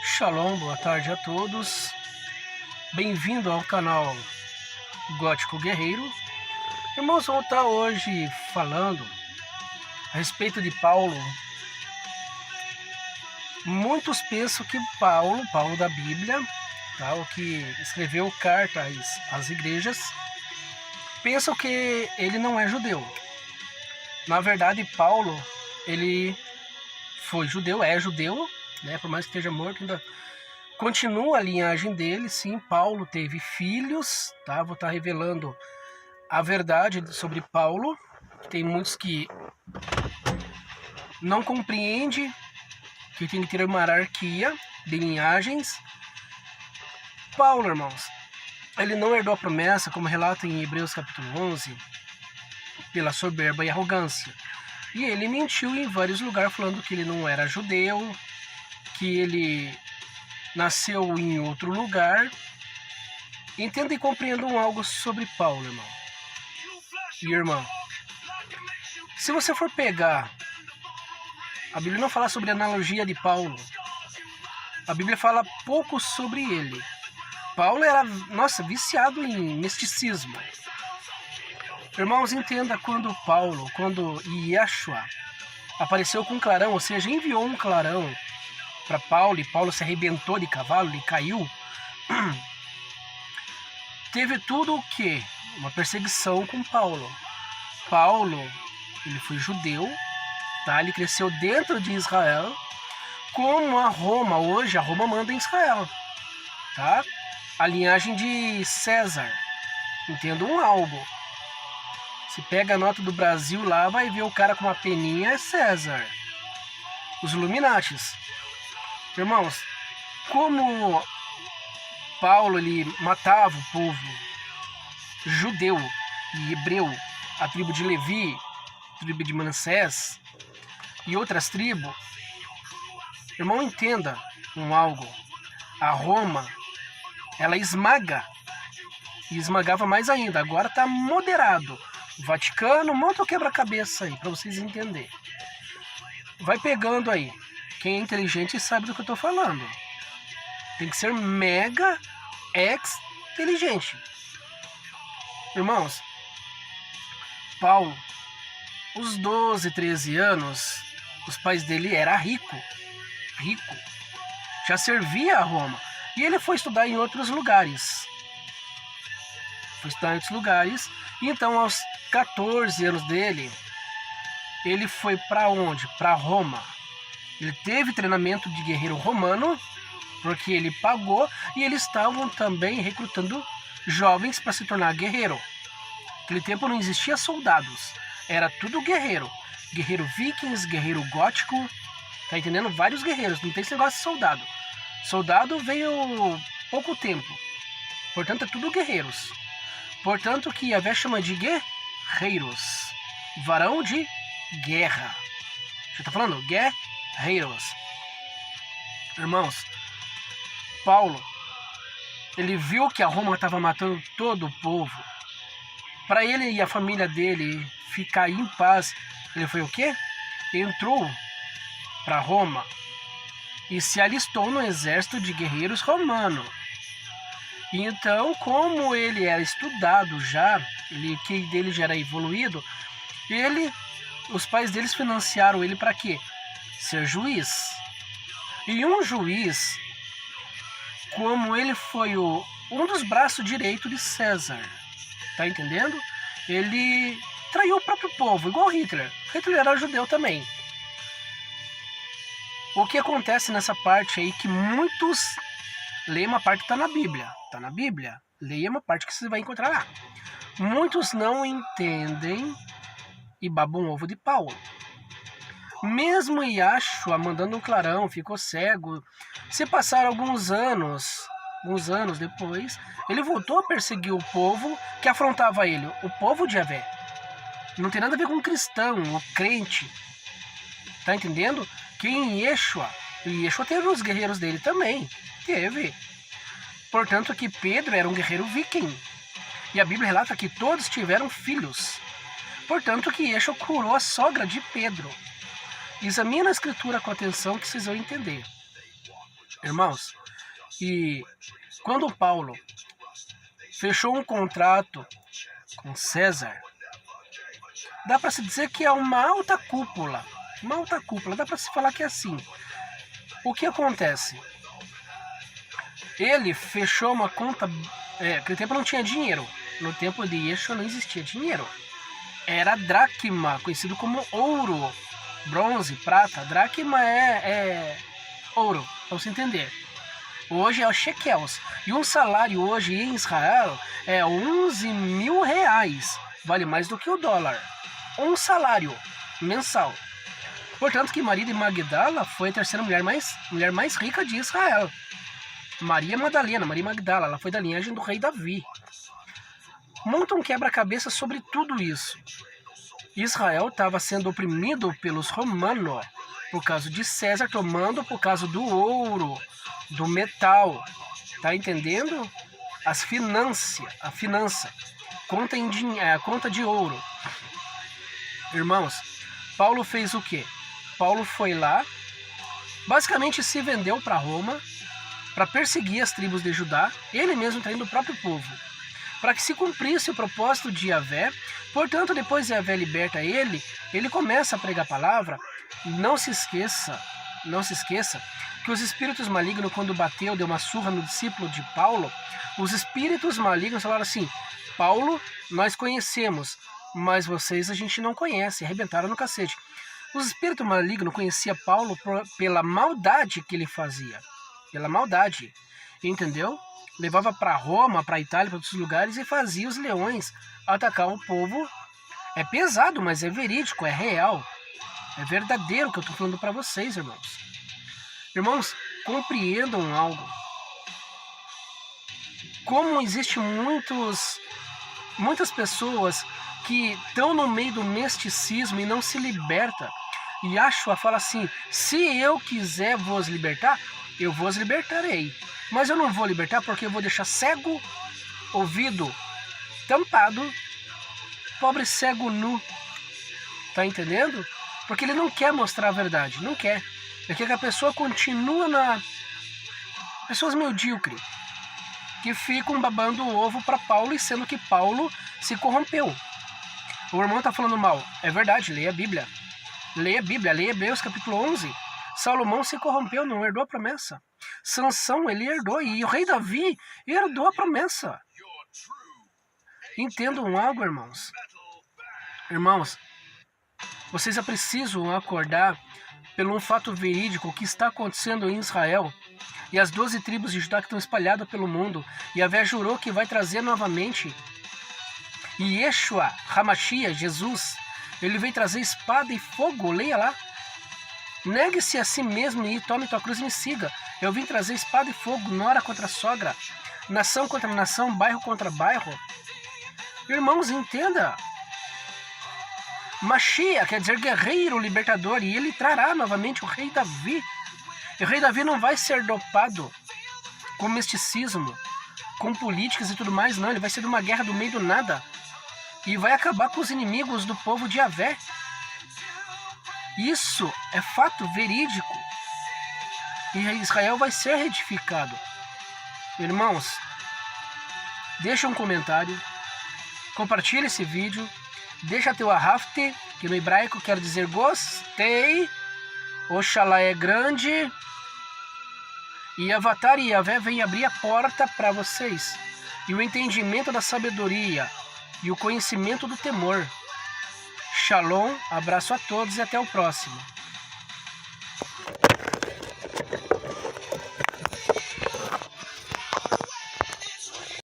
Shalom, boa tarde a todos. Bem-vindo ao canal Gótico Guerreiro. Irmãos, vou estar hoje falando a respeito de Paulo. Muitos pensam que Paulo da Bíblia, tá, o que escreveu cartas às igrejas, pensam que ele não é judeu. Na verdade, Paulo, ele foi judeu, é judeu, né? Por mais que esteja morto, ainda continua a linhagem dele. Sim, Paulo teve filhos, tá? Vou estar revelando a verdade sobre Paulo. Tem muitos que não compreendem que tem que ter uma hierarquia de linhagens. Paulo, irmãos, ele não herdou a promessa, como relata em Hebreus capítulo 11, pela soberba e arrogância. E ele mentiu em vários lugares, falando que ele não era judeu, que ele nasceu em outro lugar. Entenda e compreendam algo sobre Paulo, irmão e irmã. Se você for pegar, a Bíblia não fala sobre a analogia de Paulo. A Bíblia fala pouco sobre ele. Paulo era, viciado em misticismo. Irmãos, entenda quando Yeshua apareceu com um clarão, ou seja, enviou um clarão para Paulo, e Paulo se arrebentou de cavalo, ele caiu. Teve tudo o que? Uma perseguição com Paulo. Paulo, ele foi judeu, tá? Ele cresceu dentro de Israel, como a Roma, hoje a Roma manda em Israel, tá? A linhagem de César. Entendam algo. Se pega a nota do Brasil lá, vai ver o cara com uma peninha, é César. Os Illuminatis. Irmãos, como Paulo ele matava o povo judeu e hebreu, a tribo de Levi, a tribo de Manassés e outras tribos, irmão, entenda algo. A Roma, ela esmaga, e esmagava mais ainda. Agora está moderado. O Vaticano monta o quebra-cabeça aí, para vocês entenderem. Vai pegando aí. Quem é inteligente sabe do que eu estou falando. Tem que ser mega inteligente. Irmãos, Paulo, os 12, 13 anos, os pais dele eram rico. Já servia a Roma. E ele foi estudar em outros lugares. E então, aos 14 anos dele, ele foi para onde? Para Roma. Ele teve treinamento de guerreiro romano, porque ele pagou, e eles estavam também recrutando jovens para se tornar guerreiro. Naquele tempo não existia soldados, era tudo guerreiro. Guerreiro vikings, guerreiro gótico, tá entendendo? Vários guerreiros, não tem esse negócio de soldado. Soldado veio pouco tempo, portanto é tudo guerreiros. Portanto que Yahvé chama de guerreiros, varão de guerra. Já tá falando? Guerreiros. Irmãos, Paulo, ele viu que a Roma estava matando todo o povo. Para ele e a família dele ficar em paz, ele foi o quê? Entrou para Roma e se alistou no exército de guerreiros romano. E então, como ele era estudado já, que dele já era evoluído, os pais deles financiaram ele para quê? Ser juiz. E um juiz, como ele foi um dos braços direitos de César, tá entendendo? Ele traiu o próprio povo, igual Hitler. Hitler era judeu também. O que acontece nessa parte aí que muitos leem uma parte que está na Bíblia. Está na Bíblia. Leia uma parte que você vai encontrar lá. Muitos não entendem e babam o ovo de Paulo. Mesmo Yeshua mandando um clarão, ficou cego. Se passaram alguns anos depois, ele voltou a perseguir o povo que afrontava ele, o povo de Yahvé. Não tem nada a ver com o cristão, o crente. Tá entendendo? Que em Yeshua teve os guerreiros dele também. Teve. Portanto que Pedro era um guerreiro viking. E a Bíblia relata que todos tiveram filhos. Portanto que Yeshua curou a sogra de Pedro. Examina a escritura com atenção que vocês vão entender. Irmãos, e quando Paulo fechou um contrato com César, dá para se dizer que é uma alta cúpula. Uma alta cúpula, dá para se falar que é assim. O que acontece? Ele fechou uma conta. Naquele tempo não tinha dinheiro. No tempo de Yeshua não existia dinheiro. Era dracma, conhecido como ouro, bronze, prata. Dracma é ouro, para você entender. Hoje é o shekels. E um salário hoje em Israel é 11 mil reais. Vale mais do que o dólar. Um salário mensal. Portanto que Maria de Magdala foi a terceira mulher mais rica de Israel. Maria Madalena, Maria Magdala, ela foi da linhagem do rei Davi. Monta um quebra-cabeça sobre tudo isso. Israel estava sendo oprimido pelos romanos por causa de César tomando por causa do ouro, do metal. Tá entendendo? A finança. Conta de ouro. Irmãos, Paulo fez o quê? Paulo foi lá, basicamente se vendeu para Roma, para perseguir as tribos de Judá, ele mesmo traindo o próprio povo, para que se cumprisse o propósito de Yahvé. Portanto, depois de Yahvé liberta ele começa a pregar a palavra. Não se esqueça que os espíritos malignos, quando bateu, deu uma surra no discípulo de Paulo, os espíritos malignos falaram assim: Paulo, nós conhecemos, mas vocês a gente não conhece, arrebentaram no cacete. Os espíritos malignos conheciam Paulo pela maldade que ele fazia, pela maldade, entendeu? Levava para Roma, para Itália, para outros lugares e fazia os leões atacar o povo. É pesado, mas é verídico, é real, é verdadeiro o que eu estou falando para vocês, irmãos. Irmãos, compreendam algo. Como existe muitas pessoas que estão no meio do misticismo e não se liberta. E Yeshua fala assim: se eu quiser vos libertar, eu vos libertarei. Mas eu não vou libertar porque eu vou deixar cego, ouvido tampado, pobre cego nu. Tá entendendo? Porque ele não quer mostrar a verdade, não quer. Ele quer que a pessoa continue pessoas medíocres, que ficam babando o ovo para Paulo, e sendo que Paulo se corrompeu. O irmão tá falando mal. É verdade, leia a Bíblia. Leia a Bíblia, leia Hebreus capítulo 11. Salomão se corrompeu, não herdou a promessa. Sansão, ele herdou, e o rei Davi herdou a promessa. Entendam algo, irmãos. Irmãos, vocês já precisam acordar pelo um fato verídico que está acontecendo em Israel. E as 12 tribos de Judá que estão espalhadas pelo mundo. E Yahvé jurou que vai trazer novamente. E Yeshua, Hamashia, Jesus, ele vem trazer espada e fogo, leia lá. Negue-se a si mesmo e tome tua cruz e me siga. Eu vim trazer espada e fogo, nora contra sogra, nação contra nação, bairro contra bairro. Irmãos, entenda. Mashiach quer dizer guerreiro, libertador, e ele trará novamente o rei Davi. E o rei Davi não vai ser dopado com misticismo, com políticas e tudo mais, não. Ele vai ser de uma guerra do meio do nada. E vai acabar com os inimigos do povo de Yahvé. Isso é fato verídico. E Israel vai ser reedificado. Irmãos, deixa um comentário, compartilha esse vídeo, deixa teu arrafte, que no hebraico quer dizer gostei, Oxalá é grande, e Avatar e Yahvé vem abrir a porta para vocês, e o entendimento da sabedoria, e o conhecimento do temor. Shalom, abraço a todos e até o próximo.